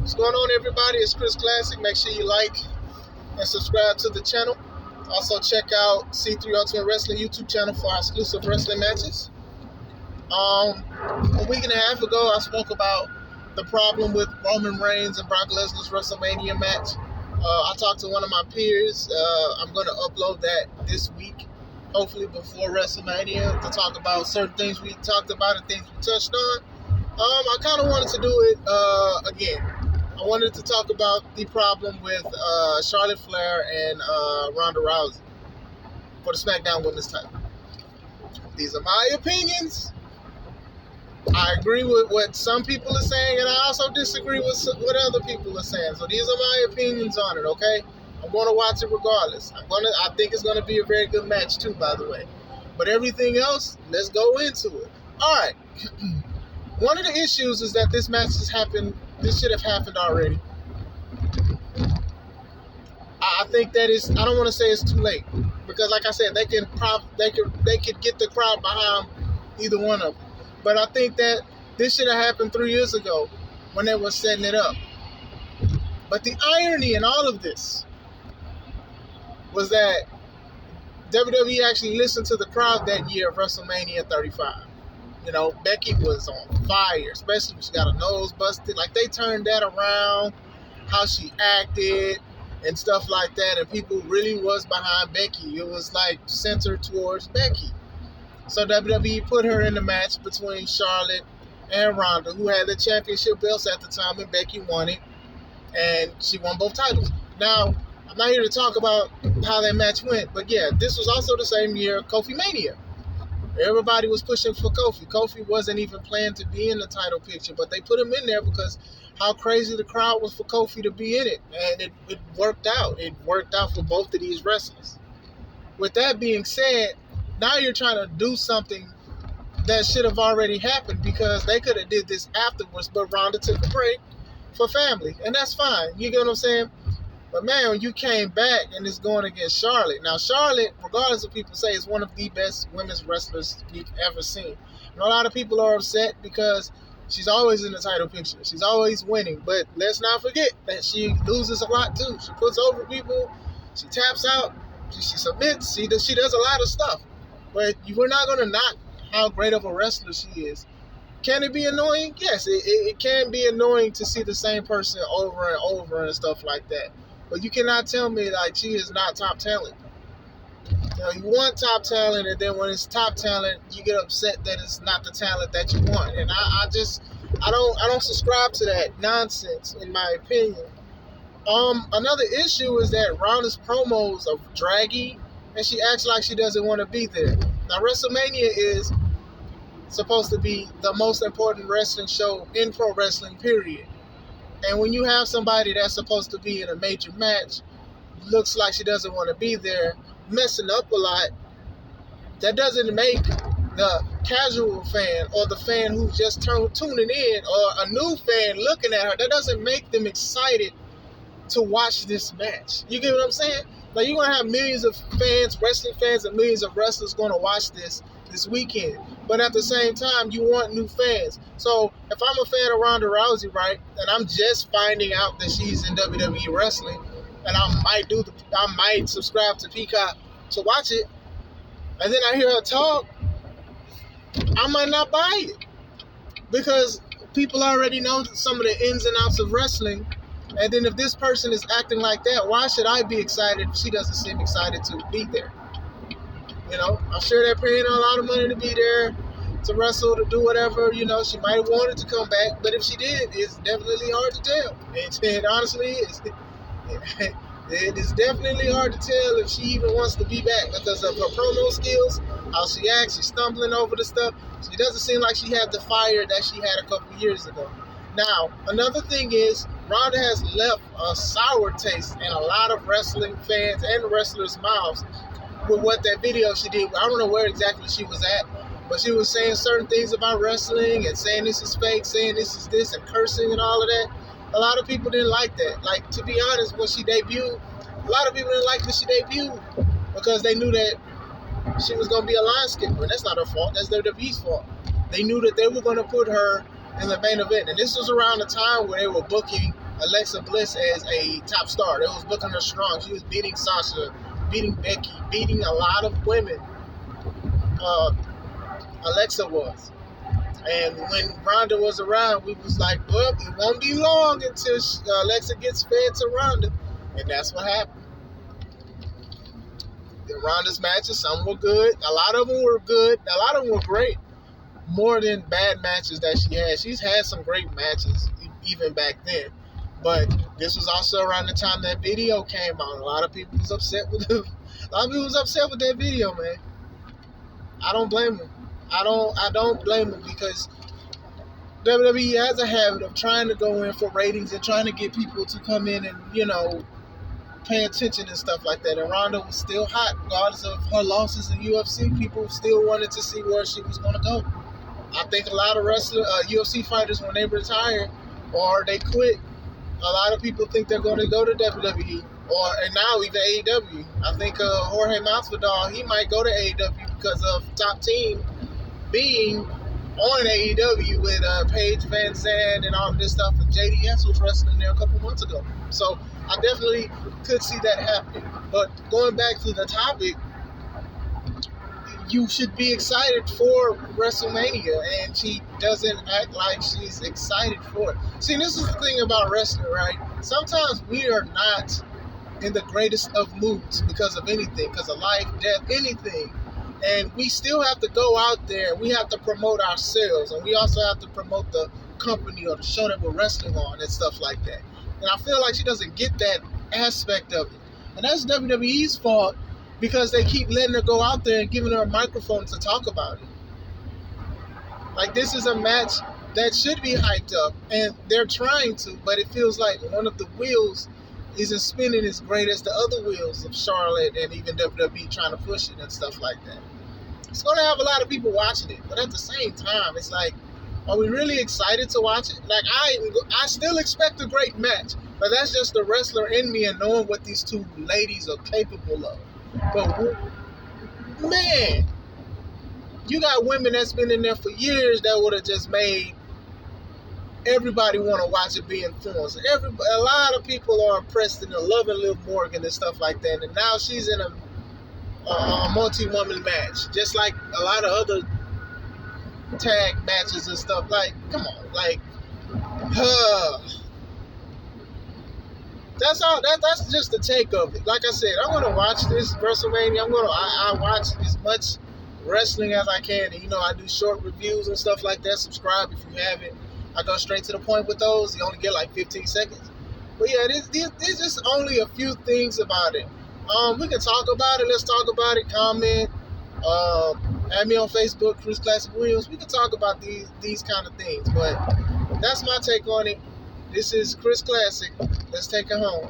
What's going on, everybody? It's Chris Classic. Make sure you like and subscribe to the channel. Also, check out C3 Ultimate Wrestling YouTube channel for our exclusive wrestling matches. A week and a half ago, I spoke about the problem with Roman Reigns and Brock Lesnar's WrestleMania match. I talked to one of my peers. I'm going to upload that this week, hopefully before WrestleMania, to talk about certain things we talked about and things we touched on. I kind of wanted to do it again. I wanted to talk about the problem with Charlotte Flair and Ronda Rousey for the Smackdown Women's title. These are my opinions. I agree with what some people are saying, and I also disagree with what other people are saying. So these are my opinions on it, okay? I'm going to watch it regardless. I think it's going to be a very good match too, by the way. But everything else, let's go into it. All right. One of the issues is that this match has happened. This should have happened already. I think that is. I don't want to say it's too late because, like I said, they could get the crowd behind either one of them. But I think that this should have happened 3 years ago when they were setting it up. But the irony in all of this was that WWE actually listened to the crowd that year of WrestleMania 35. You know, Becky was on fire, especially when she got her nose busted. Like, they turned that around, how she acted and stuff like that, and people really was behind Becky. It was, like, centered towards Becky. So WWE put her in the match between Charlotte and Ronda, who had the championship belts at the time, and Becky won it, and she won both titles. Now, I'm not here to talk about how that match went, but yeah, this was also the same year Kofi Mania. Everybody was pushing for Kofi. Kofi wasn't even planned to be in the title picture, but they put him in there because how crazy the crowd was for Kofi to be in it. And it worked out. It worked out for both of these wrestlers. With that being said, now you're trying to do something that should have already happened because they could have did this afterwards, but Ronda took a break for family. And that's fine. You get what I'm saying? But man, when you came back and it's going against Charlotte. Now, Charlotte, regardless of people say, is one of the best women's wrestlers we've ever seen. And a lot of people are upset because she's always in the title picture. She's always winning. But let's not forget that she loses a lot too. She puts over people. She taps out. She submits. She does a lot of stuff. But we're not going to knock how great of a wrestler she is. Can it be annoying? Yes, it can be annoying to see the same person over and over and stuff like that. But you cannot tell me like she is not top talent. You know, you want top talent, and then when it's top talent, you get upset that it's not the talent that you want. And I don't subscribe to that nonsense, in my opinion. Another issue is that Ronda's promos are draggy, and she acts like she doesn't want to be there. Now, WrestleMania is supposed to be the most important wrestling show in pro wrestling, period. And when you have somebody that's supposed to be in a major match, looks like she doesn't want to be there, messing up a lot, that doesn't make the casual fan or the fan who's just tuning in or a new fan looking at her, that doesn't make them excited to watch this match. You get what I'm saying? Like, you're going to have millions of fans, wrestling fans, and millions of wrestlers going to watch this weekend. But at the same time, you want new fans. So if I'm a fan of Ronda Rousey, right, and I'm just finding out that she's in WWE wrestling, and I might subscribe to Peacock to watch it, and then I hear her talk, I might not buy it because people already know some of the ins and outs of wrestling. And then if this person is acting like that, why should I be excited if she doesn't seem excited to be there? You know, I'm sure they're paying her a lot of money to be there, to wrestle, to do whatever. You know, she might have wanted to come back, but if she did, it's definitely hard to tell. And honestly, it is definitely hard to tell if she even wants to be back because of her promo skills, how she acts, she's stumbling over the stuff. She doesn't seem like she had the fire that she had a couple years ago. Now, another thing is, Ronda has left a sour taste in a lot of wrestling fans and wrestlers' mouths with what that video she did. I don't know where exactly she was at, but she was saying certain things about wrestling and saying this is fake, saying this is this, and cursing and all of that. A lot of people didn't like that. Like, to be honest, when she debuted, a lot of people didn't like when she debuted because they knew that she was going to be a line skipper, and that's not her fault. That's WWE's fault. They knew that they were going to put her in the main event, and this was around the time where they were booking Alexa Bliss as a top star. They was booking her strong. She was beating Sasha, beating Becky, beating a lot of women. Alexa was. And when Ronda was around, we was like, well, it won't be long until Alexa gets fed to Ronda. And that's what happened. The Ronda's matches, some were good. A lot of them were good. A lot of them were great. More than bad matches that she had. She's had some great matches even back then. But this was also around the time that video came out. A lot of people was upset with it. A lot of people was upset with that video, man. I don't blame them. I don't blame them because WWE has a habit of trying to go in for ratings and trying to get people to come in and, pay attention and stuff like that. And Ronda was still hot, regardless of her losses in UFC. People still wanted to see where she was going to go. I think a lot of UFC fighters, when they retire or they quit, a lot of people think they're going to go to WWE and now even AEW. I think Jorge Masvidal, he might go to AEW because of Top Team being on AEW with Paige Van Zandt and all of this stuff. And JDS was wrestling there a couple months ago. So I definitely could see that happening. But going back to the topic, you should be excited for WrestleMania, and she doesn't act like she's excited for it. See, this is the thing about wrestling, right? Sometimes we are not in the greatest of moods because of anything, because of life, death, anything. And we still have to go out there. We have to promote ourselves, and we also have to promote the company or the show that we're wrestling on and stuff like that. And I feel like she doesn't get that aspect of it. And that's WWE's fault because they keep letting her go out there and giving her a microphone to talk about it. Like, this is a match that should be hyped up, and they're trying to, but it feels like one of the wheels isn't spinning as great as the other wheels of Charlotte and even WWE trying to push it and stuff like that. It's going to have a lot of people watching it, but at the same time, it's like, are we really excited to watch it? Like, I still expect a great match, but that's just the wrestler in me and knowing what these two ladies are capable of. But, man, you got women that's been in there for years that would have just made everybody want to watch it be influenced. A lot of people are impressed and loving Liv Morgan and stuff like that, and now she's in a multi-woman match, just like a lot of other tag matches and stuff. Like, come on, like, that's all. That's just the take of it. Like I said, I'm gonna watch this WrestleMania. I watch as much wrestling as I can, and I do short reviews and stuff like that. Subscribe if you haven't. I go straight to the point with those. You only get like 15 seconds. But yeah, there's just only a few things about it. We can talk about it. Let's talk about it. Comment. Add me on Facebook, Chris Classic Williams. We can talk about these kind of things. But that's my take on it. This is Chris Classic. Let's take it home.